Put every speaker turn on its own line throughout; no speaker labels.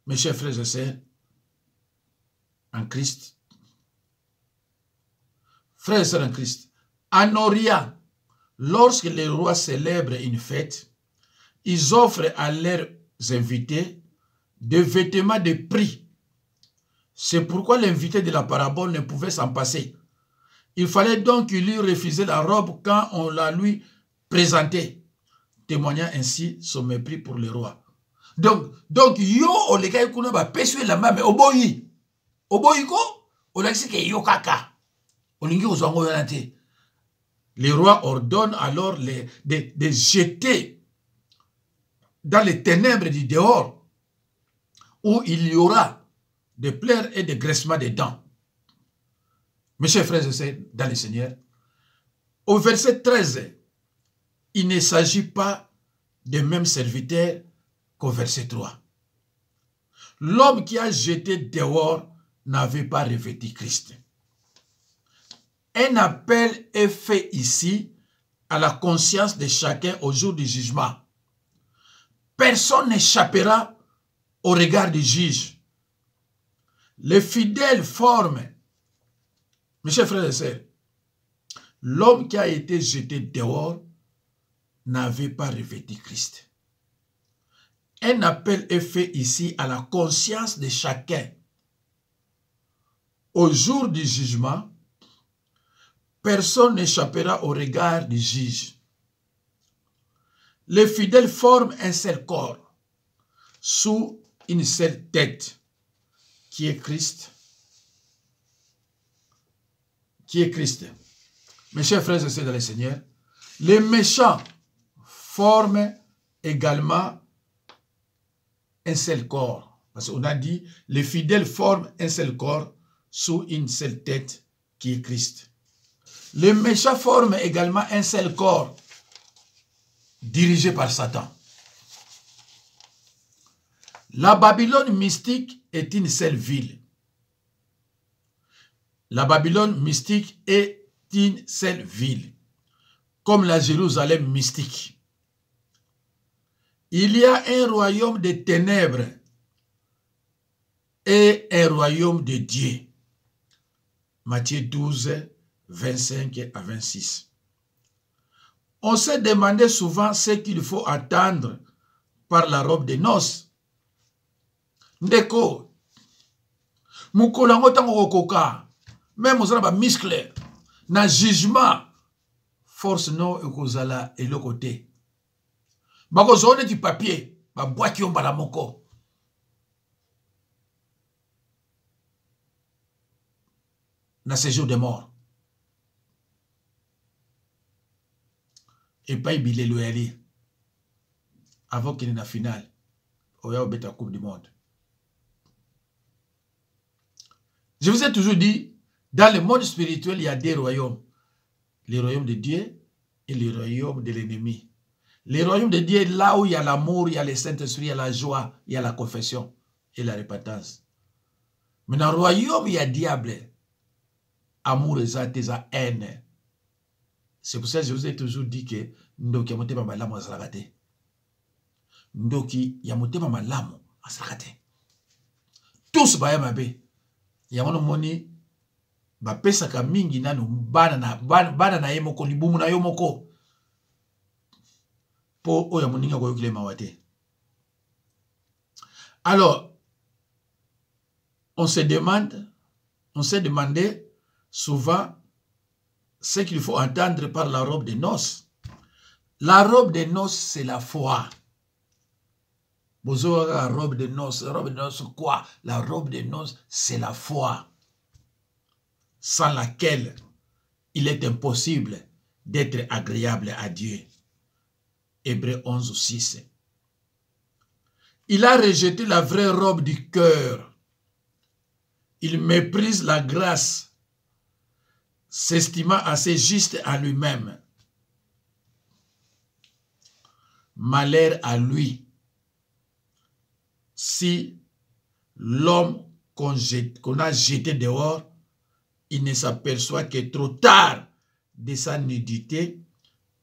Mes chers frères et sœurs, en Christ, frères et sœurs en Christ, en Orient, lorsque les rois célèbrent une fête, ils offrent à leurs invités des vêtements de prix. C'est pourquoi l'invité de la parabole ne pouvait s'en passer. Il fallait donc qu'il lui refusait la robe quand on la lui présentait, témoignant ainsi son mépris pour le roi. Donc yo olega kuna ba peswe la mame oboyi ko olakisi ke yo kaka olingi ozwango yonate. Le roi ordonne alors de jeter dans les ténèbres du dehors où il y aura des pleurs et des graissements de dents. Mes chers frères et sœurs dans le Seigneur, au verset 13, il ne s'agit pas des mêmes serviteurs qu'au verset 3. L'homme qui a jeté dehors n'avait pas revêtu Christ. Un appel est fait ici à la conscience de chacun au jour du jugement. Personne n'échappera au regard du juge. Les fidèles forment, mes chers frères et sœurs, l'homme qui a été jeté dehors n'avait pas revêtu Christ. Un appel est fait ici à la conscience de chacun. Au jour du jugement, personne n'échappera au regard du juge. Les fidèles forment un seul corps, sous une seule tête, qui est Christ. Qui est Christ. Mes chers frères et sœurs dans le Seigneur, les méchants forment également un seul corps. Parce qu'on a dit, les fidèles forment un seul corps sous une seule tête qui est Christ. Les méchants forment également un seul corps dirigé par Satan. La Babylone mystique est une seule ville. La Babylone mystique est une seule ville, comme la Jérusalem mystique. Il y a un royaume de ténèbres et un royaume de Dieu. Matthieu 12, 25 à 26. On s'est demandé souvent ce qu'il faut attendre par la robe de noces. Ndeko, mukolango tango kokoka, même ozala ba muscle, na jugement, force non ekozala et le côté. Bako zone du papier, ba boaki on bala moko. Na séjour de mort. Et pas ibile le aller. Avant qu'il y ait la finale. Oya obeta Coupe du Monde. Je vous ai toujours dit, dans le monde spirituel, il y a deux royaumes. Le royaume de Dieu et le royaume de l'ennemi. Le royaume de Dieu est là où il y a l'amour, il y a le Saint-Esprit, il y a la joie, il y a la confession et la repentance. Mais dans le royaume, il y a diable. Amour et sa haine. C'est pour ça que je vous ai toujours dit que Ndoki yamotema malamu asarakate. Ndoki yamotema malamu asarakate. Tous baya mabe. Yamono moni ba pesa ka mingi nanu bana na yemoko libumu na yomoko. Po oya moninga ko yokile mawate. Alors, on s'est demandé souvent ce qu'il faut entendre par la robe de noces. La robe de noces, c'est la foi. Bonjour, la robe de noces quoi? La robe de noces, c'est la foi, sans laquelle il est impossible d'être agréable à Dieu. Hébreux 11, 6. Il a rejeté la vraie robe du cœur. Il méprise la grâce, s'estimant assez juste à lui-même. Malheur à lui si l'homme qu'on a jeté dehors, il ne s'aperçoit que trop tard de sa nudité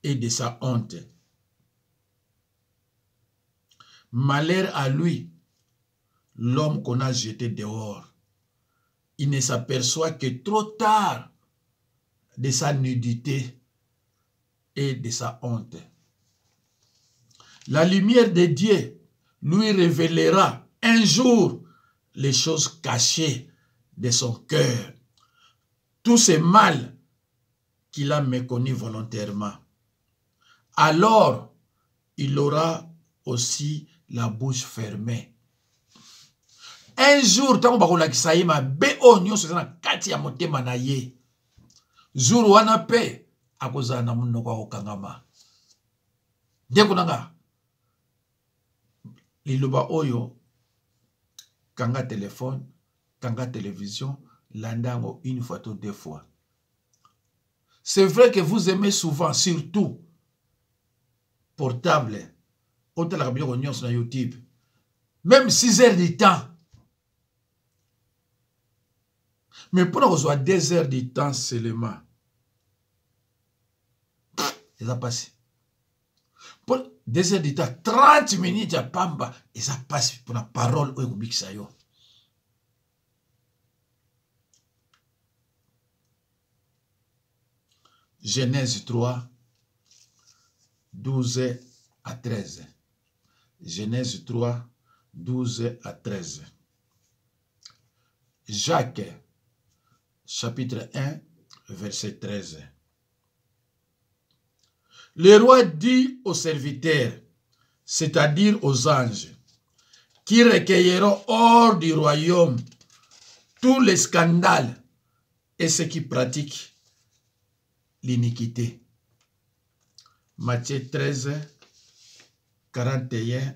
et de sa honte. Malheur à lui, l'homme qu'on a jeté dehors, il ne s'aperçoit que trop tard de sa nudité et de sa honte. La lumière de Dieu lui révélera un jour les choses cachées de son cœur, tous ces mal qu'il a méconnus volontairement. Alors, il aura aussi la bouche fermée. Un jour, tant que l'akisayima beo nyo sezana kati ya motema na ye. Jour wana pe akoza na munoko okangama. Deko nanga. Liloba oyo kanga téléphone, kanga télévision, landango une fois ou deux fois. C'est vrai que vous aimez souvent, surtout portable, sur YouTube, même 6 heures de temps. Mais pour nous avoir 2 heures de temps seulement, ça passe. Pour 2 heures de temps, 30 minutes à Pamba, et ça passe pour la parole au Bixayo. Genèse 3, 12 à 13. Genèse 3, 12 à 13. Jacques, chapitre 1, verset 13. Le roi dit aux serviteurs, c'est-à-dire aux anges, qui recueilleront hors du royaume tous les scandales et ceux qui pratiquent l'iniquité. Matthieu 13, 41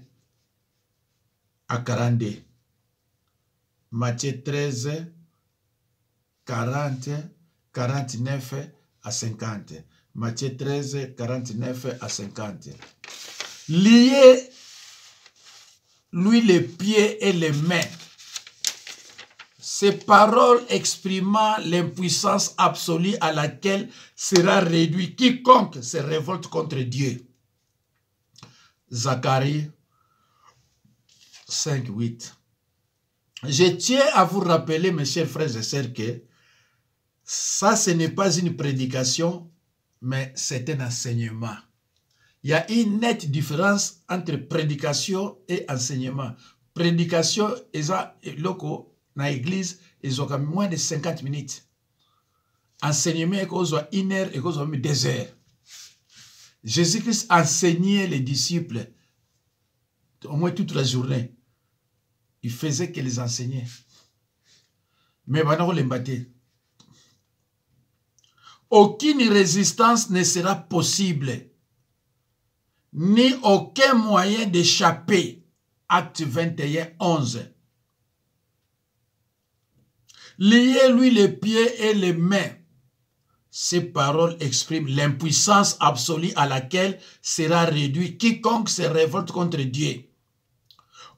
à 42. Matthieu 13, 40, 49 à 50. Matthieu 13, 49 à 50. Liez lui les pieds et les mains. Ces paroles exprimant l'impuissance absolue à laquelle sera réduit quiconque se révolte contre Dieu. Zacharie 5, 8. Je tiens à vous rappeler, mes chers frères et sœurs, que ça, ce n'est pas une prédication, mais c'est un enseignement. Il y a une nette différence entre prédication et enseignement. Prédication, loco, dans l'église, ils ont moins de 50 minutes. Enseignement, ils ont 1 heure et ils ont 2 heures. Jésus-Christ enseignait les disciples au moins toute la journée. Il faisait que les enseignait. Mais maintenant, on les battait. Aucune résistance ne sera possible, ni aucun moyen d'échapper. Acte 21, 11. Liez-lui les pieds et les mains. Ces paroles expriment l'impuissance absolue à laquelle sera réduit quiconque se révolte contre Dieu.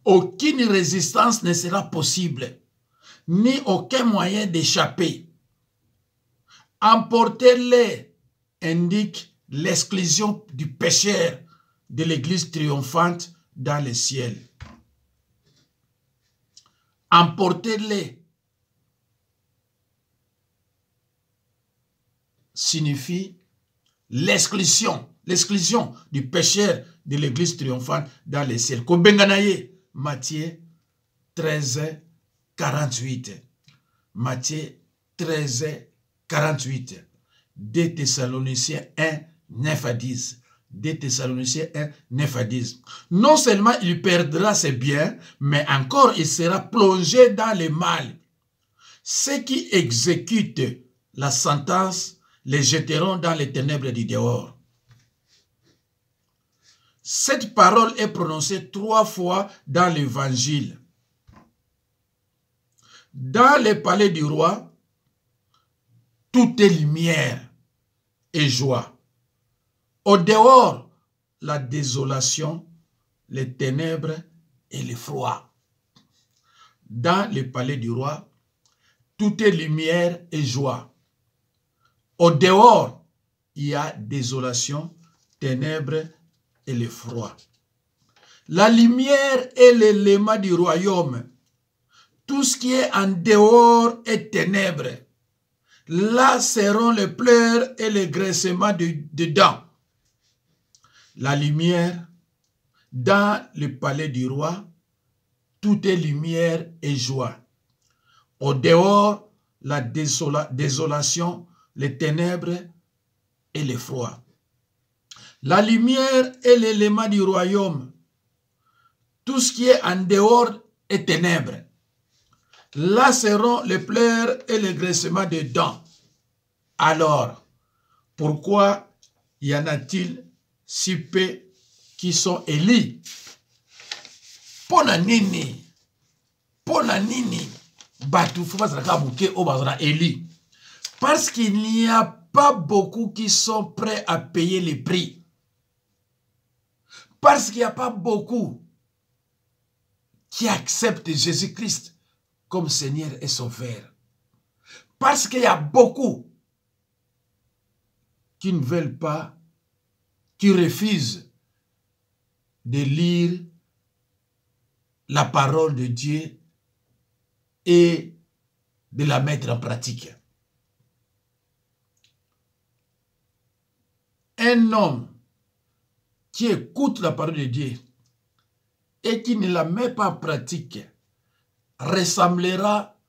Aucune résistance ne sera possible, ni aucun moyen d'échapper. Emportez-les indique l'exclusion du pécheur de l'église triomphante dans le ciel. Emportez-les signifie l'exclusion du pécheur de l'église triomphante dans le ciel. Kobenganaye, Matthieu 13, 48. Matthieu 13, 48. 2 Thessaloniciens 1, 9 à 10. 2 Thessaloniciens 1, 9 à 10. Non seulement il perdra ses biens, mais encore il sera plongé dans le mal. Ceux qui exécutent la sentence les jetteront dans les ténèbres du dehors. Cette parole est prononcée 3 fois dans l'évangile. Dans le palais du roi, tout est lumière et joie. Au dehors, la désolation, les ténèbres et le froid. Dans le palais du roi, tout est lumière et joie. Au dehors, il y a désolation, ténèbres et le froid. La lumière est l'élément du royaume Tout ce qui est en dehors est ténèbres. Là seront les pleurs et les graissements de dents. La lumière, dans le palais du roi, tout est lumière et joie. Au dehors, la désolation, les ténèbres et le froid. La lumière est l'élément du royaume. Tout ce qui est en dehors est ténèbres. Là seront les pleurs et les graissements de dents. Alors, pourquoi y en a-t-il si peu qui sont élus? Pona nini, batu fubazaka muke obazana élu. Parce qu'il n'y a pas beaucoup qui sont prêts à payer les prix. Parce qu'il n'y a pas beaucoup qui acceptent Jésus-Christ comme Seigneur et Sauveur. Parce qu'il y a beaucoup qui ne veulent pas, qui refusent de lire la parole de Dieu et de la mettre en pratique. Un homme qui écoute la parole de Dieu et qui ne la met pas en pratique ressemblera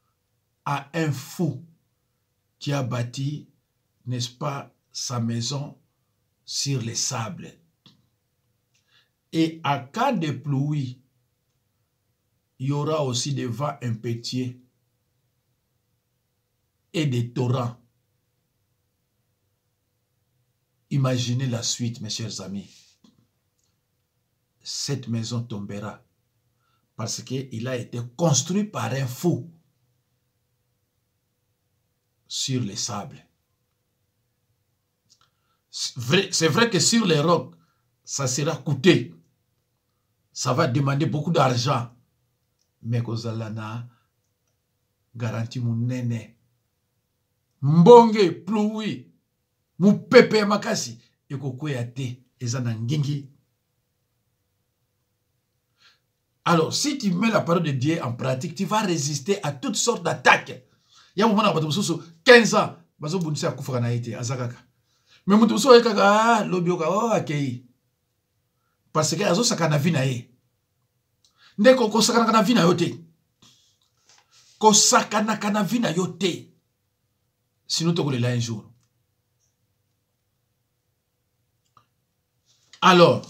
à un fou qui a bâti, n'est-ce pas, sa maison sur les sables. Et à cas de pluie, il y aura aussi des vents impétueux et des torrents. Imaginez la suite, mes chers amis. Cette maison tombera parce qu'il a été construit par un fou sur les sables. C'est vrai que sur les rocs, ça sera coûteux. Ça va demander beaucoup d'argent. Mais kozalana garanti munene. Mbonge pluie. Mupepe makasi. Ekokweyate ezana ngingi. Alors, si tu mets la parole de Dieu en pratique, tu vas résister à toutes sortes d'attaques. Il y a un moment où 15 ans, bazo bunisa kufa na ite azakaka. Mais mutu so ekaka lobioka o akei. Parce que azo sakana vie na ye. Ndeko ko sakana kana vie na yote. Ko sakana kana vie na yote. Sinon to kolela un jour. Alors,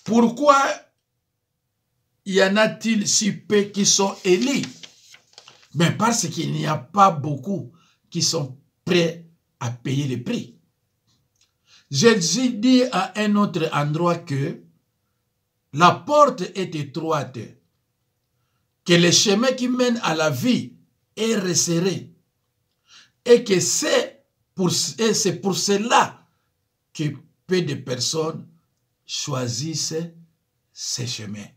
pourquoi y en a-t-il si peu qui sont élus? Mais parce qu'il n'y a pas beaucoup qui sont prêts à payer le prix. Jésus dit à un autre endroit que la porte est étroite, que le chemin qui mène à la vie est resserré, et que c'est pour cela que peu de personnes choisissent ces chemins.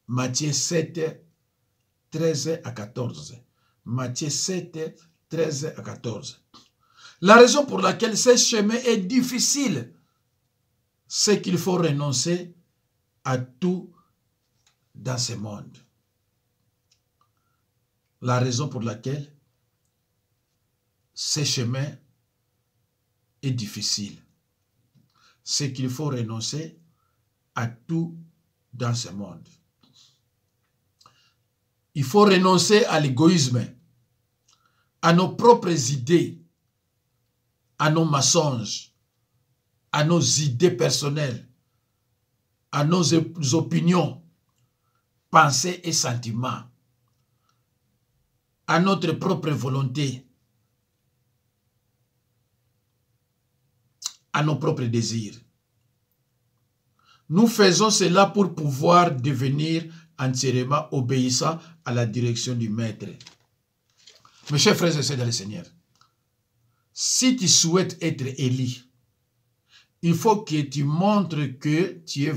Matthieu 7, 13 à 14. Matthieu 7, 13 à 14. La raison pour laquelle ce chemin est difficile, c'est qu'il faut renoncer à tout dans ce monde. La raison pour laquelle ce chemin est difficile, c'est qu'il faut renoncer à tout dans ce monde. Il faut renoncer à l'égoïsme, à nos propres idées, à nos mensonges, à nos idées personnelles, à nos opinions, pensées et sentiments, à notre propre volonté, à nos propres désirs. Nous faisons cela pour pouvoir devenir entièrement obéissants à la direction du Maître. Mes chers frères et sœurs dans le Seigneur, si tu souhaites être élu, il faut que tu montres que tu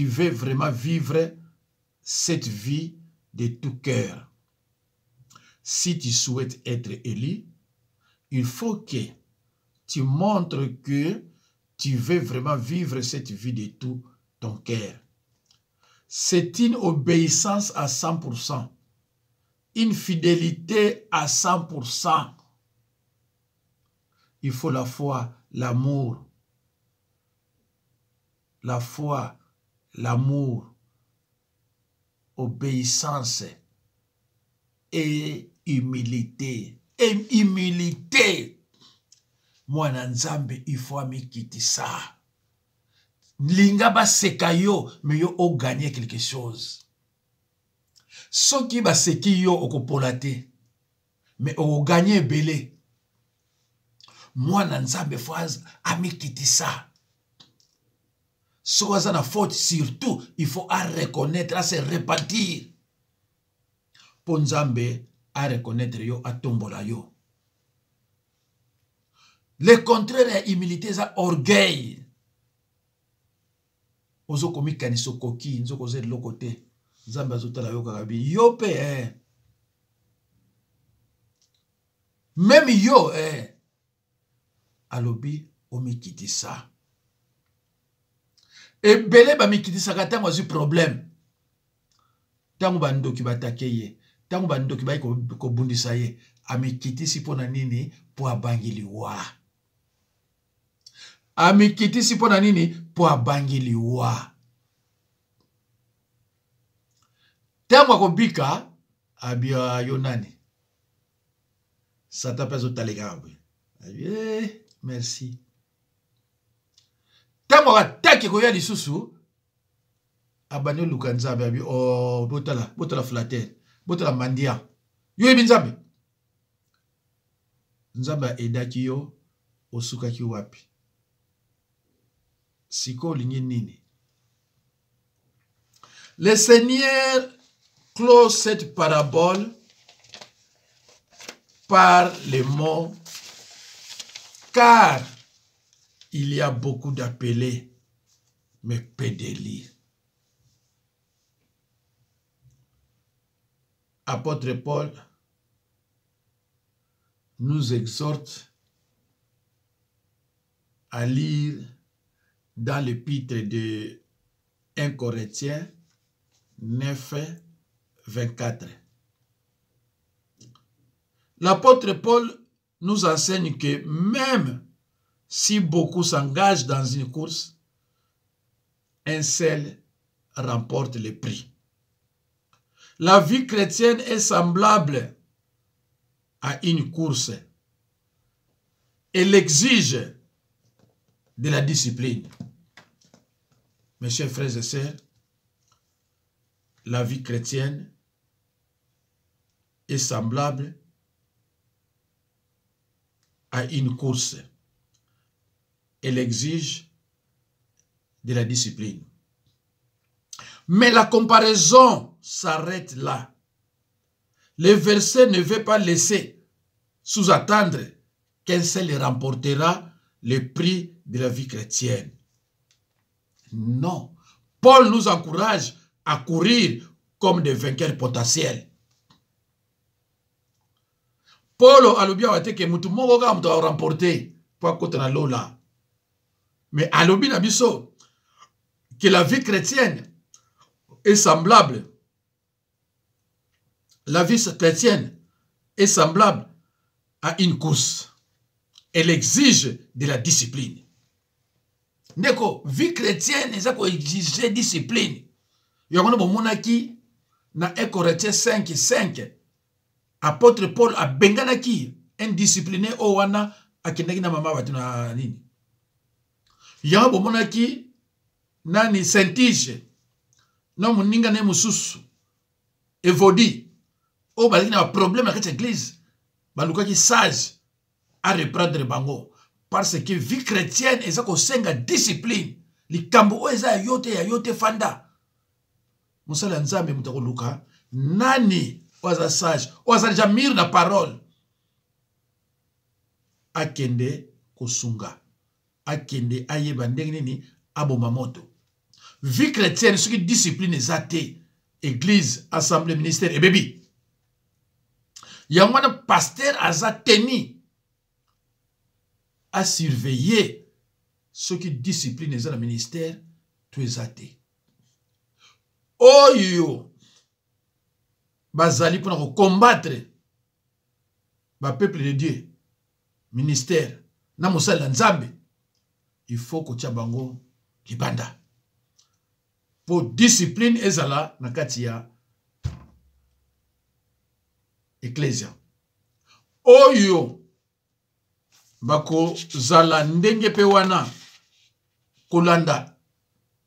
veux vraiment vivre cette vie de tout cœur. Si tu souhaites être élu, il faut que tu montres que tu veux vraiment vivre cette vie de tout ton cœur. c'est une obéissance à 100%, une fidélité à 100%. Il faut la foi, l'amour. La foi, l'amour, obéissance et humilité. Et humilité. Moi, Nzambe, il faut quitter ça. Linga ba seka yo, mais yo o gagné quelque chose. Ce qui ba seki yo o kopolate, mais o gagné belé. Moi, Nzambe, faut quitter ça. Soit na faute, surtout, il faut à reconnaître, à se repentir. Pour Nzambe, à reconnaître yo, à tombola yo. Le contraire de humilité, c'est orgueil. Ozo komi kaniso koki, nzo koze de l'autre côté. Nzambe azotala yo kakabi. Yo pe, Même yo, Alobi, omi kiti ça. Et belé ba mi kiti ça kata moi du problème. Tangu bando ki batake ye. Tangu bando ki ba ko bundisa ye. Ami kiti si pona nini po abangili wa. Ami kiti si pona nini po abangili wa. Tangu akobika abia yonani. Satan peso talegabwe. Merci. Tango ataki koya lisusu abane luka Nzambe abi oh botala flatter botala mandia yo ebi Nzambe edaki yo osukaki wapi siko lingi nini. Le Seigneur close cette parabole par les mots car il y a beaucoup d'appelés, mais peu d'élus. Apôtre Paul nous exhorte à lire dans l'épître de 1 Corinthiens 9, 24. L'apôtre Paul nous enseigne que même si beaucoup s'engagent dans une course, un seul remporte le prix. La vie chrétienne est semblable à une course. Elle exige de la discipline. Mes chers frères et sœurs, la vie chrétienne est semblable à une course. Elle exige de la discipline. Mais la comparaison s'arrête là. Le verset ne veut pas laisser sous-attendre qu'un seul remportera le prix de la vie chrétienne. Non. Paul nous encourage à courir comme des vainqueurs potentiels. Paul alobi awate ke mutu moko ka mutu remporter pour côté na lola. Mais alobi na biso que la vie chrétienne est semblable. La vie chrétienne est semblable à une course. Elle exige de la discipline. Ndeko, vie chrétienne, ça ko exige discipline. Yokono bomonaki na 1 Corinthiens 5, 5. Apôtre Paul a benganaki indiscipliné o wana akendaki na mama batu na nini. Yokono bomonaki nani Saint-Tige na muninga ne mususu evodi o balaki na problème avec l'église balukaki sage à reprendre bango parce que vie chrétienne eza ko senga discipline likambo o eza yote fanda musala Nzambe mutako luka nani oza sage oza jamir na parole akende kosunga akende ayeba ndenge nini aboma moto. Vie chrétienne, ce qui discipline est athée, église, assemblée, ministère et bébé. Il y a un pasteur à tenu à surveiller ce qui discipline est le ministère, tu es athée. oyo bazali pour combattre ba peuple de Dieu ministère na mosala nzambe, il faut que bango libanda pour discipline ezala na kati ya ecclesia. Oyo bako zala ndenge pe wana kolanda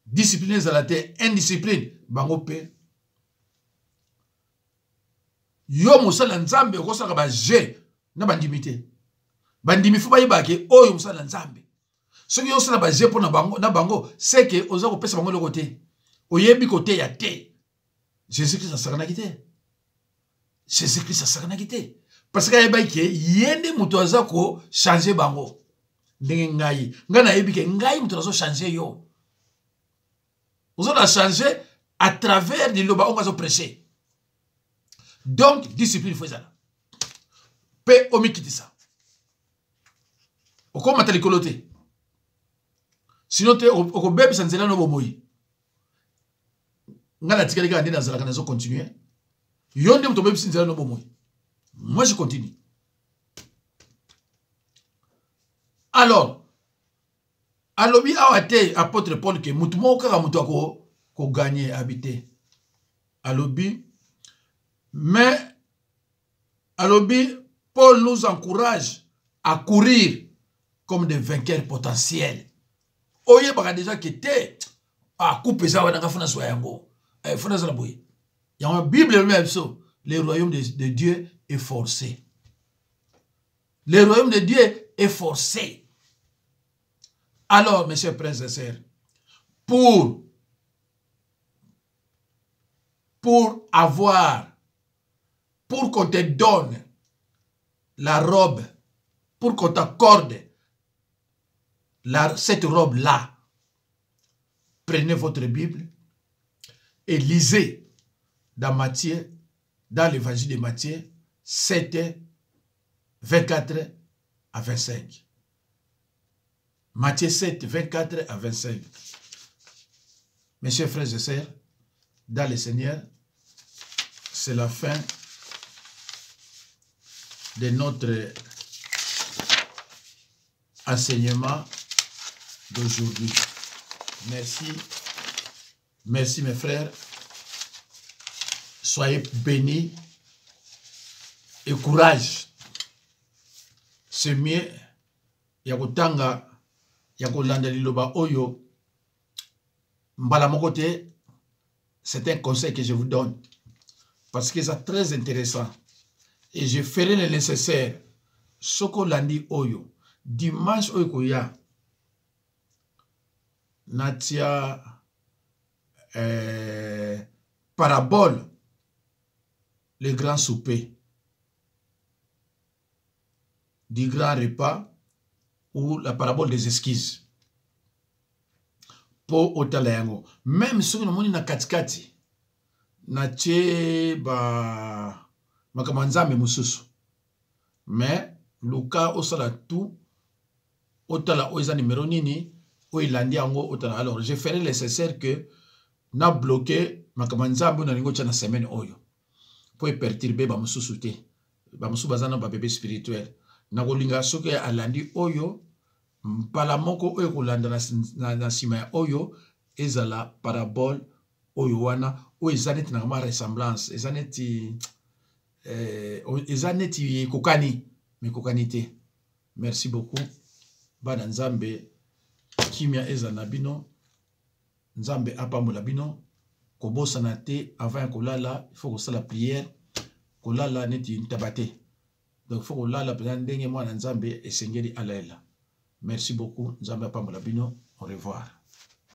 discipline ezala te indiscipline bango pe yo mosala nzambe okosaka ba je na bandimité bandimi fu bayibake oyo mosala nzambe soki yo sala ba je po na bango c'est que oza ko pesa bango le côté oyebi côté ya te Jésus-Christ asakanaki te Jésus-Christ asakanaki te parce que ayeba ke yende muto aza ko changer bango ndenge ngai ngana yebi ke ngai muto azo changer yo ozo la changer à travers de loba on va prêcher. Donc discipline faut ça pe omikiti ça okoma tali kolote sinon te okobebe sanzela no bomoyi ngana tikali ka ndina zalaka nazo continuer yonde muto bebe sanzela no bomoyi. Moi je continue. Alors alobi awate apôtre Paul que mutu mo kaka mutu ko gagner habiter alobi. Mais alobi Paul nous encourage à courir comme des vainqueurs potentiels. Oye baka déjà que te a couper ça wana fana so yango fana ça la boye. Il y a une Bible même so le royaume de Dieu est forcé. Le royaume de Dieu est forcé. Alors mes chers frères et sœurs, pour qu'on te donne la robe, pour qu'on t'accorde cette robe-là, prenez votre Bible et lisez dans Matthieu, dans l'évangile de Matthieu, 7, 24 à 25. Matthieu 7, 24 à 25. Mes chers frères et sœurs, dans le Seigneur, c'est la fin de notre enseignement d'aujourd'hui. Merci. Merci mes frères. Soyez bénis et courage. C'est mieux. Yakotanga, yakolanda liloba oyo. Mbala mokote, c'est un conseil que je vous donne. Parce que c'est très intéressant. Et je ferai le nécessaire. Soko landi oyo. Dimanche oyo koya. Natia parabole. Le grand souper. Du grand repas. Ou la parabole des esquisses. Pour otalayango. Même si on a na katikati. Na tche ba makamanzambe mususu. Mais Luka osala tout otala oiza numéro nini oilandi ango otala. Alors je ferai le nécessaire que na bloqué makamanzambe na lingo tchana semaine oyo pour perturber ba mususu te. Ba mususu bazana ba bébé spirituel. Na kolinga soke alandi oyo mpala moko oyo kolanda na sima ya oyo ezala parabole oyo wana oyo ezaneti na kama ressemblance ezaneti kokani mais kokani te. Merci beaucoup bana nzambe kimia eza na bino nzambe apambola bino kobosana te avant kolala il faut que ça la prière kolala neti ntabate donc il faut kolala pendant ndenge mwana nzambe esengeli alaela. Merci beaucoup nzambe apambola bino. Au revoir.